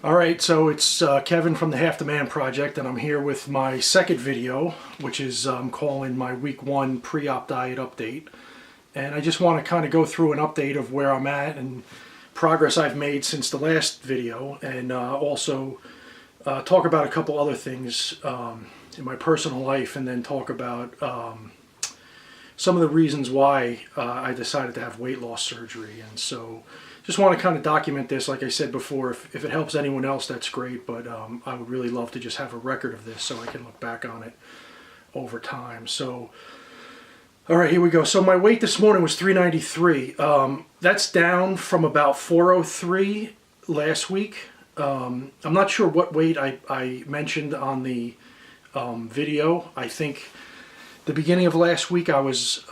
All right, so it's Kevin from the Half the Man Project, and I'm here with my second video, which is calling my week 1 pre-op diet update. And I just want to kind of go through an update of where I'm at and progress I've made since the last video, and also talk about a couple other things in my personal life, and then talk about some of the reasons why I decided to have weight loss surgery. And so just want to kind of document this. Like I said before, if it helps anyone else, that's great, but I would really love to just have a record of this so I can look back on it over time. So, all right, here we go. So my weight this morning was 393. That's down from about 403 last week. I'm not sure what weight I mentioned on the video. I think the beginning of last week I was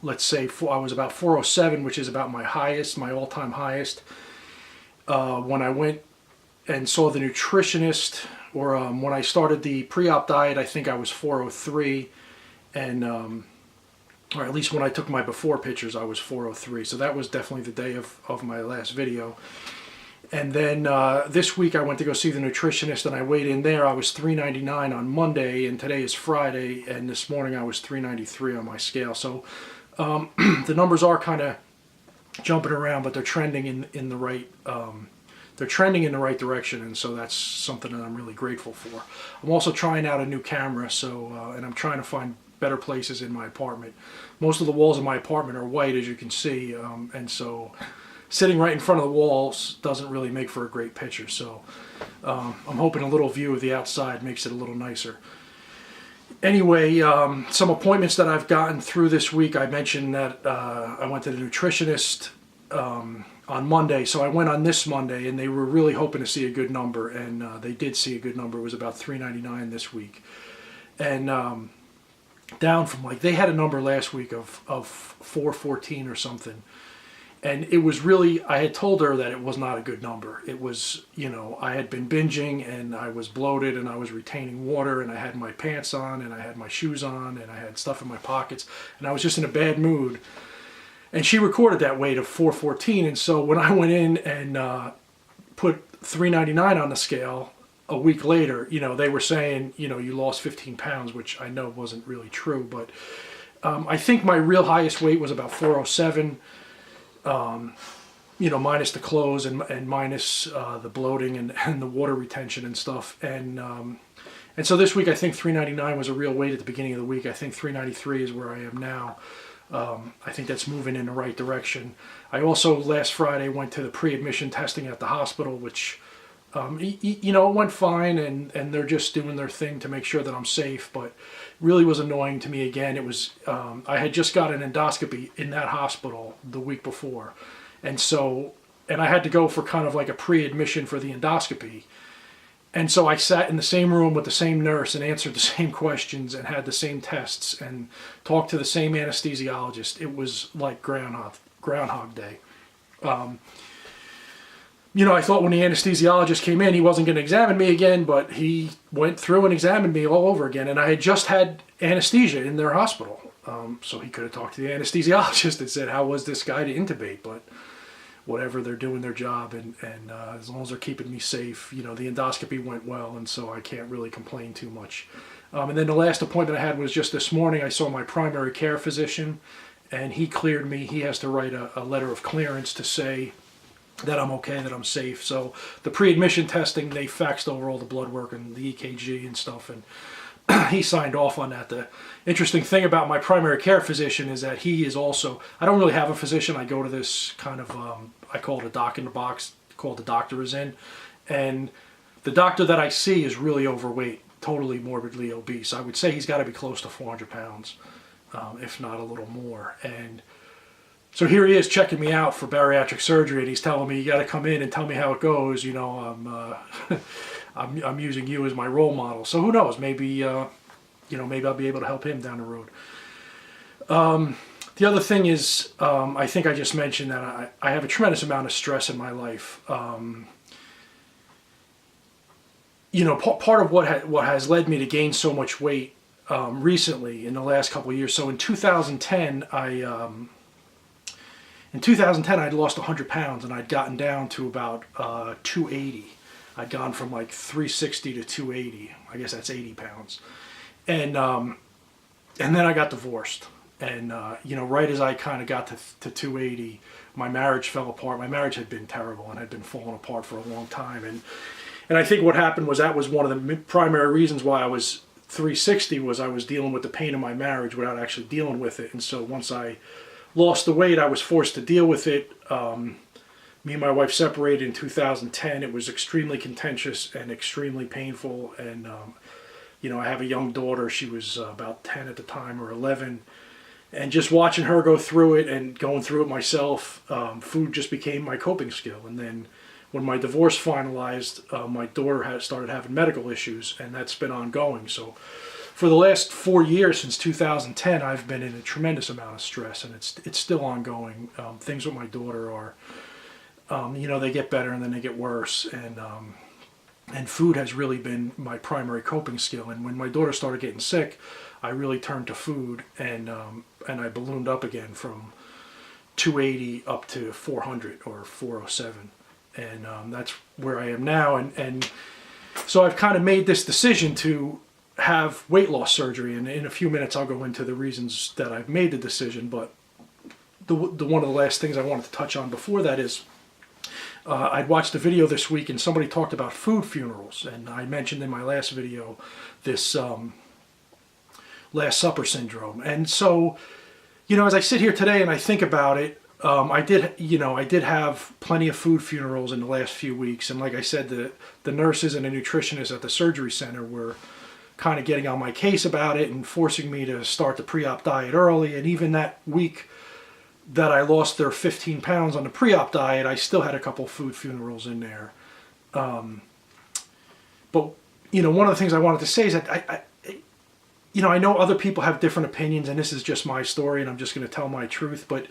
let's say I was about 407, which is about my highest, my all-time highest. When I went and saw the nutritionist, or when I started the pre-op diet, I think I was 403, and or at least when I took my before pictures, I was 403. So that was definitely the day of my last video. And then this week I went to go see the nutritionist, and I weighed in there. I was 399 on Monday, and today is Friday, and this morning I was 393 on my scale. So the numbers are kind of jumping around, but they're trending in the right direction, and so that's something that I'm really grateful for. I'm also trying out a new camera, so and I'm trying to find better places in my apartment. Most of the walls in my apartment are white, as you can see, and so sitting right in front of the walls doesn't really make for a great picture. So I'm hoping a little view of the outside makes it a little nicer. Anyway, some appointments that I've gotten through this week. I mentioned that I went to the nutritionist on Monday, so I went on this Monday, and they were really hoping to see a good number, and they did see a good number. It was about 399 this week, and down from, like, they had a number last week of 414 or something. And it was really, I had told her that it was not a good number. It was, you know, I had been binging, and I was bloated, and I was retaining water, and I had my pants on, and I had my shoes on, and I had stuff in my pockets, and I was just in a bad mood. And she recorded that weight of 414, and so when I went in and put 399 on the scale a week later, you know, they were saying, you know, you lost 15 pounds, which I know wasn't really true, but I think my real highest weight was about 407. You know, minus the clothes and minus the bloating and the water retention and stuff. And so this week I think 399 was a real weight at the beginning of the week. I think 393 is where I am now. I think that's moving in the right direction. I also last Friday went to the pre-admission testing at the hospital, which you know, it went fine, and they're just doing their thing to make sure that I'm safe, but really was annoying to me again. It was, I had just got an endoscopy in that hospital the week before, and I had to go for kind of like a pre-admission for the endoscopy, and so I sat in the same room with the same nurse and answered the same questions and had the same tests and talked to the same anesthesiologist. It was like Groundhog Day. You know, I thought when the anesthesiologist came in, he wasn't going to examine me again, but he went through and examined me all over again. And I had just had anesthesia in their hospital. So he could have talked to the anesthesiologist and said, how was this guy to intubate? But whatever, they're doing their job. And as long as they're keeping me safe, you know, the endoscopy went well. And so I can't really complain too much. And then the last appointment I had was just this morning. I saw my primary care physician, and he cleared me. He has to write a letter of clearance to say that I'm okay, that I'm safe. So the pre-admission testing, they faxed over all the blood work and the EKG and stuff, and he signed off on that. The interesting thing about my primary care physician is that he is also, I don't really have a physician. I go to this kind of, I call it a doc in the box, called The Doctor Is In, and the doctor that I see is really overweight, totally morbidly obese. I would say he's got to be close to 400 pounds, if not a little more. And so here he is checking me out for bariatric surgery, and he's telling me, you got to come in and tell me how it goes. You know, I'm using you as my role model. So who knows? Maybe you know, maybe I'll be able to help him down the road. The other thing is, I think I just mentioned that I have a tremendous amount of stress in my life. You know, part of what has led me to gain so much weight recently in the last couple of years. So in 2010, In 2010, I'd lost 100 pounds and I'd gotten down to about 280. I'd gone from like 360 to 280. I guess that's 80 pounds. And then I got divorced. And, right as I kind of got to 280, my marriage fell apart. My marriage had been terrible and had been falling apart for a long time. And I think what happened was that was one of the primary reasons why I was 360 was I was dealing with the pain of my marriage without actually dealing with it. And so once I lost the weight, I was forced to deal with it. Me and my wife separated in 2010. It was extremely contentious and extremely painful. And, I have a young daughter. She was about 10 at the time, or 11. And just watching her go through it and going through it myself, food just became my coping skill. And then when my divorce finalized, my daughter started having medical issues, and that's been ongoing. So for the last 4 years, since 2010, I've been in a tremendous amount of stress, and it's still ongoing. Things with my daughter are, they get better and then they get worse. And food has really been my primary coping skill. And when my daughter started getting sick, I really turned to food, and I ballooned up again from 280 up to 400 or 407. And that's where I am now. And so I've kind of made this decision to have weight loss surgery. And in a few minutes, I'll go into the reasons that I've made the decision. But the one of the last things I wanted to touch on before that is I'd watched a video this week and somebody talked about food funerals. And I mentioned in my last video this Last Supper syndrome. And so, as I sit here today and I think about it, I did have plenty of food funerals in the last few weeks. And like I said, the nurses and the nutritionists at the surgery center were kind of getting on my case about it and forcing me to start the pre-op diet early. And even that week that I lost their 15 pounds on the pre-op diet, I still had a couple food funerals in there. But one of the things I wanted to say is that I know other people have different opinions, and this is just my story, and I'm just going to tell my truth. But,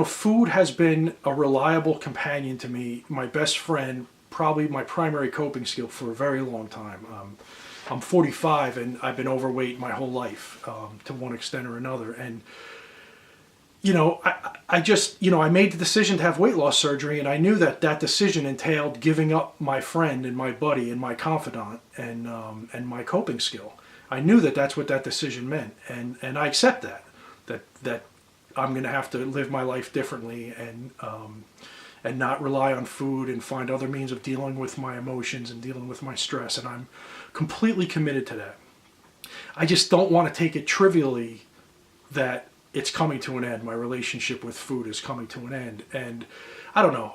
food has been a reliable companion to me, my best friend, probably my primary coping skill for a very long time. I'm 45, and I've been overweight my whole life, to one extent or another. And, I made the decision to have weight loss surgery, and I knew that decision entailed giving up my friend and my buddy and my confidant and my coping skill. I knew that's what that decision meant, and I accept that I'm going to have to live my life differently and not rely on food and find other means of dealing with my emotions and dealing with my stress, and I'm completely committed to that. I just don't want to take it trivially that it's coming to an end. My relationship with food is coming to an end, and I don't know.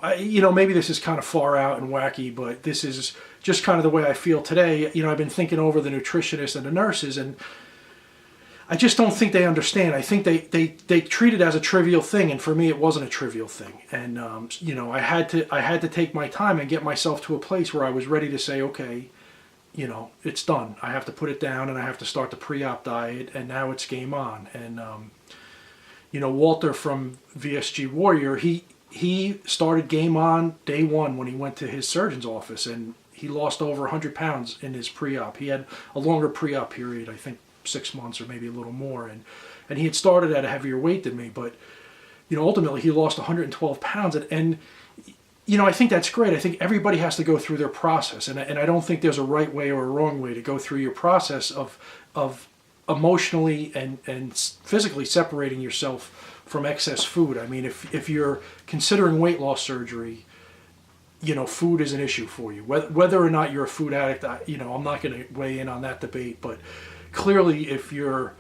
Maybe this is kind of far out and wacky, but this is just kind of the way I feel today. I've been thinking over the nutritionists and the nurses, and I just don't think they understand. I think they treat it as a trivial thing, and for me, it wasn't a trivial thing. And I had to take my time and get myself to a place where I was ready to say, okay, it's done. I have to put it down, and I have to start the pre-op diet, and now it's game on. And Walter from VSG Warrior, he started game on day one when he went to his surgeon's office, and he lost over 100 pounds in his pre-op. He had a longer pre-op period, I think 6 months or maybe a little more, and he had started at a heavier weight than me, but ultimately he lost 112 pounds, and I think that's great. I think everybody has to go through their process, and I don't think there's a right way or a wrong way to go through your process of emotionally and physically separating yourself from excess food. I mean, if you're considering weight loss surgery, food is an issue for you. Whether or not you're a food addict, I'm not going to weigh in on that debate, but clearly if you're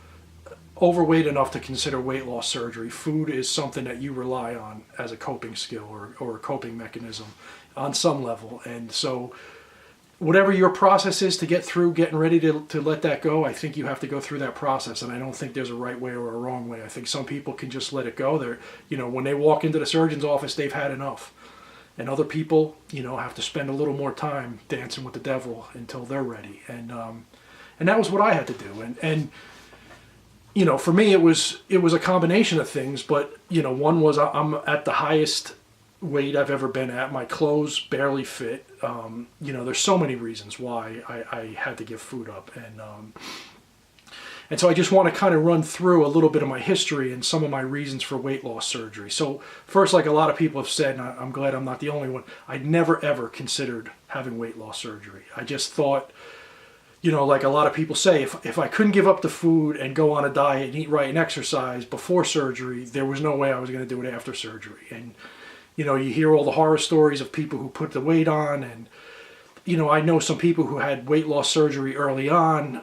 overweight enough to consider weight loss surgery, food is something that you rely on as a coping skill or a coping mechanism on some level. And so whatever your process is to get through getting ready to let that go, I think you have to go through that process. And I don't think there's a right way or a wrong way. I think some people can just let it go. When they walk into the surgeon's office, they've had enough. And other people, have to spend a little more time dancing with the devil until they're ready. And that was what I had to do. And for me, it was a combination of things. But one was I'm at the highest weight I've ever been at. My clothes barely fit. There's so many reasons why I had to give food up. And so I just want to kind of run through a little bit of my history and some of my reasons for weight loss surgery. So first, like a lot of people have said, and I'm glad I'm not the only one, I'd never ever considered having weight loss surgery. I just thought, like a lot of people say, if I couldn't give up the food and go on a diet and eat right and exercise before surgery, there was no way I was going to do it after surgery. And, you hear all the horror stories of people who put the weight on, and, I know some people who had weight loss surgery early on,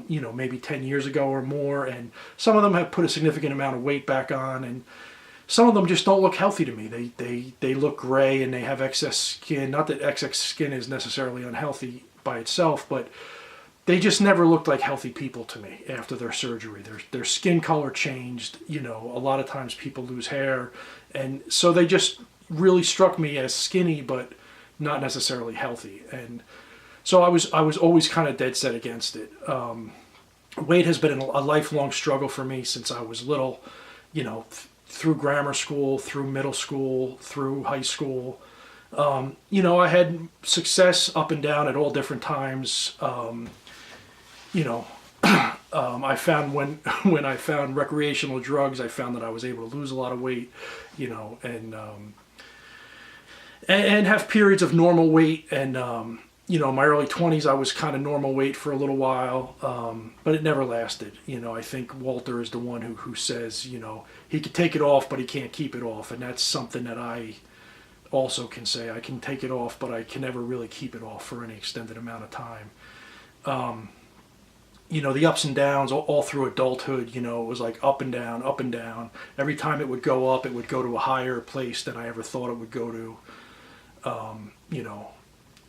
maybe 10 years ago or more, and some of them have put a significant amount of weight back on, and some of them just don't look healthy to me. They look gray and they have excess skin. Not that excess skin is necessarily unhealthy by itself, but they just never looked like healthy people to me after their surgery. Their skin color changed. A lot of times people lose hair, and so they just really struck me as skinny, but not necessarily healthy. And so I was always kind of dead set against it. Weight has been a lifelong struggle for me since I was little, through grammar school, through middle school, through high school. I had success up and down at all different times. I found when I found recreational drugs, I found that I was able to lose a lot of weight, and have periods of normal weight. And, in my early 20s, I was kind of normal weight for a little while, but it never lasted. I think Walter is the one who says, he could take it off, but he can't keep it off. And that's something that I also can say. I can take it off, but I can never really keep it off for any extended amount of time. The ups and downs all through adulthood, it was like up and down, up and down. Every time it would go up, it would go to a higher place than I ever thought it would go to.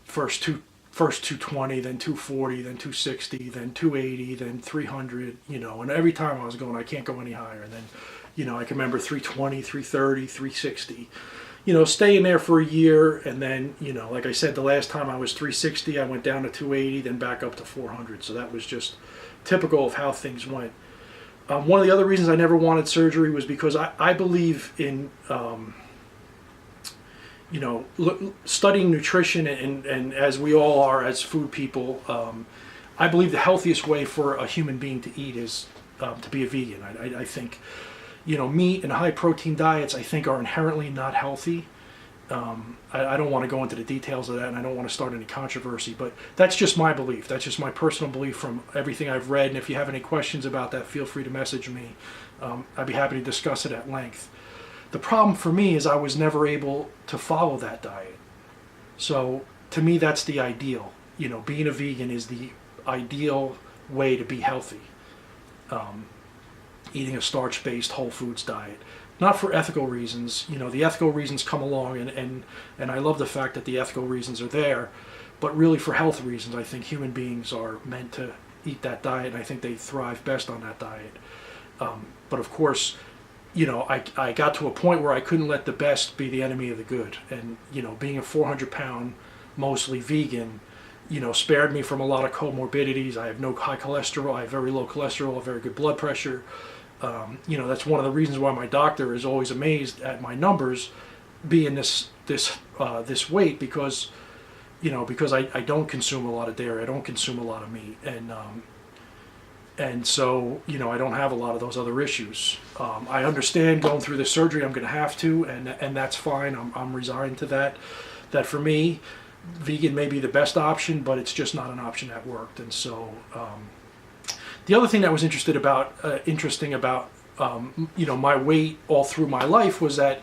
First 220, then 240, then 260, then 280, then 300, and every time I was going, I can't go any higher. And then, I can remember 320, 330, 360, staying there for a year. And then, like I said, the last time I was 360, I went down to 280, then back up to 400. So that was just typical of how things went. One of the other reasons I never wanted surgery was because I believe in, studying nutrition, and as we all are as food people, I believe the healthiest way for a human being to eat is to be a vegan. I think, meat and high protein diets, I think, are inherently not healthy. I don't want to go into the details of that, and I don't want to start any controversy, but that's just my belief. That's just my personal belief from everything I've read. And if you have any questions about that, feel free to message me. I'd be happy to discuss it at length. The problem for me is I was never able to follow that diet. So to me, that's the ideal. Being a vegan is the ideal way to be healthy. Eating a starch-based whole foods diet. Not for ethical reasons. The ethical reasons come along, and I love the fact that the ethical reasons are there, but really for health reasons. I think human beings are meant to eat that diet, and I think they thrive best on that diet. But of course, I got to a point where I couldn't let the best be the enemy of the good. And, being a 400-pound, mostly vegan, spared me from a lot of comorbidities. I have no high cholesterol. I have very low cholesterol, very good blood pressure. That's one of the reasons why my doctor is always amazed at my numbers being this weight, because I don't consume a lot of dairy. I don't consume a lot of meat. And so, I don't have a lot of those other issues. I understand going through this surgery, I'm going to have to, and that's fine. I'm resigned to that. That for me, vegan may be the best option, but it's just not an option that worked. And so, the other thing that was interesting about my weight all through my life was that,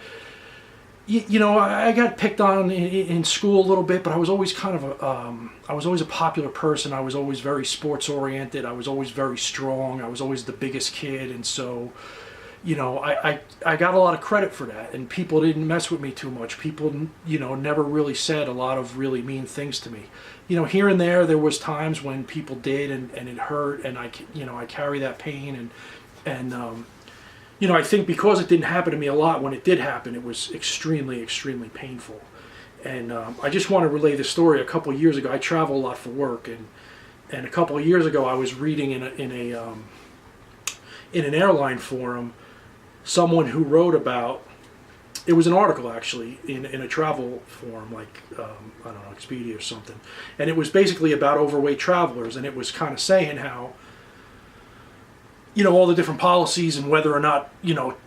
I got picked on in school a little bit, but I was always I was always a popular person. I was always very sports oriented. I was always very strong. I was always the biggest kid. And so, I got a lot of credit for that, and people didn't mess with me too much. People, never really said a lot of really mean things to me. Here and there was times when people did, and it hurt, and I carry that pain, and I think because it didn't happen to me a lot, when it did happen, it was extremely, extremely painful. And I just want to relay this story. A couple of years ago, I travel a lot for work, and a couple of years ago, I was reading in an airline forum someone who wrote about. It was an article actually in a travel forum like I don't know, Expedia or something, and it was basically about overweight travelers, and it was kind of saying how all the different policies and whether or not,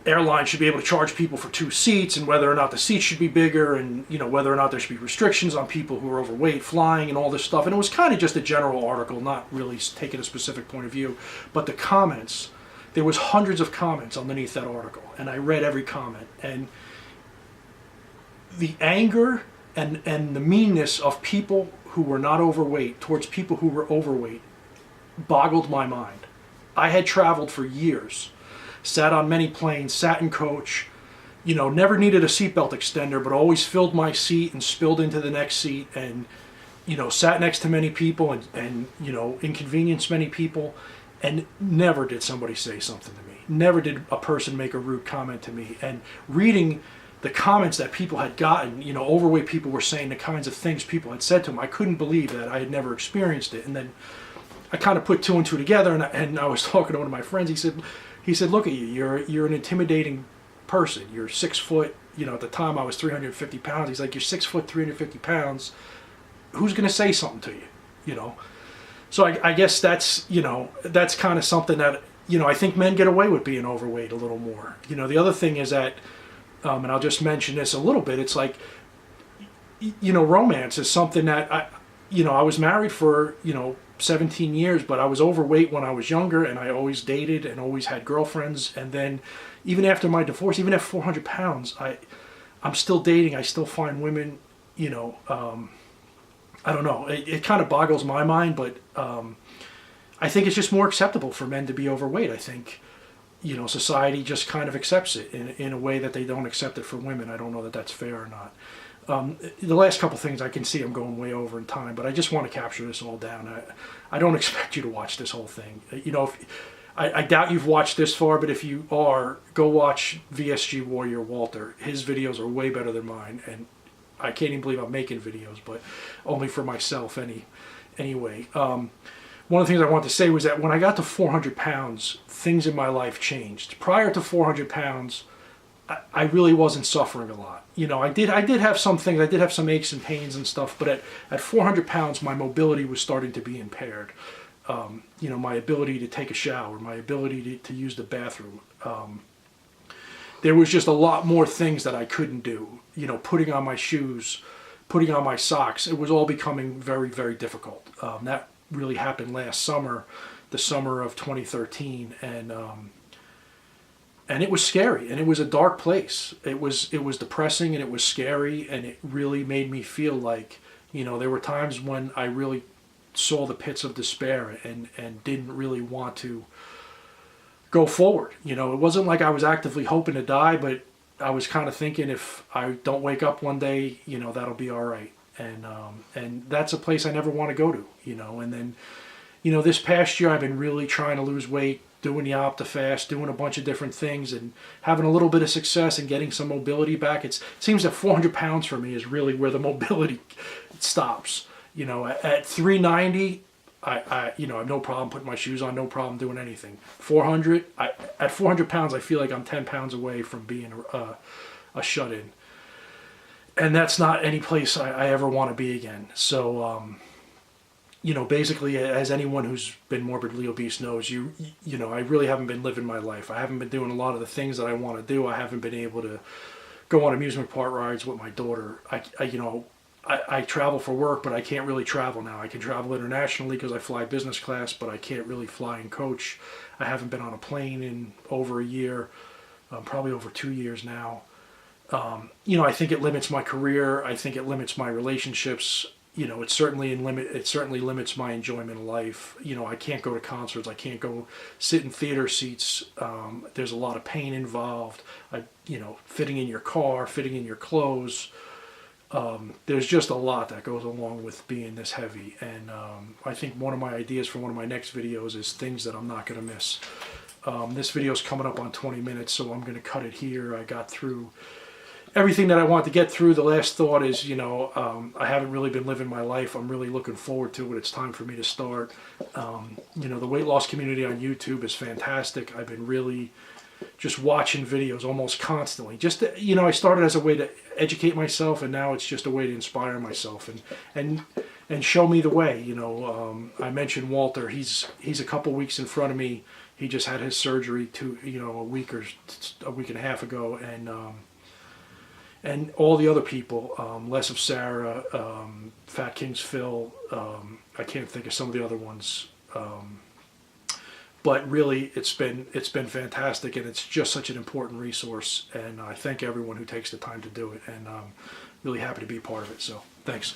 airlines should be able to charge people for 2 seats and whether or not the seats should be bigger and, whether or not there should be restrictions on people who are overweight flying and all this stuff. And it was kind of just a general article, not really taking a specific point of view. But the comments, there was hundreds of comments underneath that article, and I read every comment. And the anger and the meanness of people who were not overweight towards people who were overweight boggled my mind. I had traveled for years, sat on many planes, sat in coach, never needed a seatbelt extender, but always filled my seat and spilled into the next seat and, sat next to many people and inconvenienced many people, and never did somebody say something to me. Never did a person make a rude comment to me. And reading the comments that people had gotten, overweight people were saying the kinds of things people had said to them, I couldn't believe that I had never experienced it. And then I kind of put 2 and 2 together, and I was talking to one of my friends. He said, look at you. You're an intimidating person. You're 6 foot. At the time I was 350 pounds. He's like, you're 6 foot, 350 pounds. Who's going to say something to you? So I guess that's that's kind of something that I think men get away with being overweight a little more. The other thing is that, and I'll just mention this a little bit. It's like, romance is something that I was married for 17 years, but I was overweight when I was younger, and I always dated and always had girlfriends. And then even after my divorce, even at 400 pounds, I'm still dating. I still find women, I don't know. It kind of boggles my mind, but I think it's just more acceptable for men to be overweight. I think, society just kind of accepts it in a way that they don't accept it for women. I don't know that that's fair or not. The last couple things, I can see I'm going way over in time, but I just want to capture this all down. I don't expect you to watch this whole thing. I doubt you've watched this far, but if you are, go watch VSG Warrior Walter. His videos are way better than mine, and I can't even believe I'm making videos, but only for myself anyway. One of the things I wanted to say was that when I got to 400 pounds, things in my life changed. Prior to 400 pounds, I really wasn't suffering a lot. I did have some things. I did have some aches and pains and stuff, but at 400 pounds, my mobility was starting to be impaired. My ability to take a shower, my ability to use the bathroom. There was just a lot more things that I couldn't do. Putting on my shoes, putting on my socks. It was all becoming very, very difficult. That really happened last summer, the summer of 2013, and it was scary, and it was a dark place. It was depressing, and it was scary, and it really made me feel like, there were times when I really saw the pits of despair and didn't really want to go forward. It wasn't like I was actively hoping to die, but I was kind of thinking, if I don't wake up one day, that'll be all right. And that's a place I never want to go to, and then, this past year I've been really trying to lose weight, doing the OptiFast, doing a bunch of different things, and having a little bit of success and getting some mobility back. It seems that 400 pounds for me is really where the mobility stops. At 390, I have no problem putting my shoes on, no problem doing anything. 400, at 400 pounds, I feel like I'm 10 pounds away from being a shut-in. And that's not any place I ever want to be again. So, basically, as anyone who's been morbidly obese knows, I really haven't been living my life. I haven't been doing a lot of the things that I want to do. I haven't been able to go on amusement park rides with my daughter. I travel for work, but I can't really travel now. I can travel internationally because I fly business class, but I can't really fly and coach. I haven't been on a plane in over a year, probably over 2 years now. I think it limits my career. I think it limits my relationships. It certainly limits my enjoyment of life. I can't go to concerts. I can't go sit in theater seats. There's a lot of pain involved. Fitting in your car, fitting in your clothes. There's just a lot that goes along with being this heavy. And I think one of my ideas for one of my next videos is things that I'm not going to miss. This video is coming up on 20 minutes, so I'm going to cut it here. I got through everything that I want to get through. The last thought is, I haven't really been living my life. I'm really looking forward to it. It's time for me to start. The weight loss community on YouTube is fantastic. I've been really just watching videos almost constantly. Just, I started as a way to educate myself, and now it's just a way to inspire myself and show me the way. I mentioned Walter. He's a couple weeks in front of me. He just had his surgery a week and a half ago, and all the other people, Less of Sarah, Fat King's Phil, I can't think of some of the other ones. But really, it's been fantastic, and it's just such an important resource. And I thank everyone who takes the time to do it, and I'm really happy to be part of it. So thanks.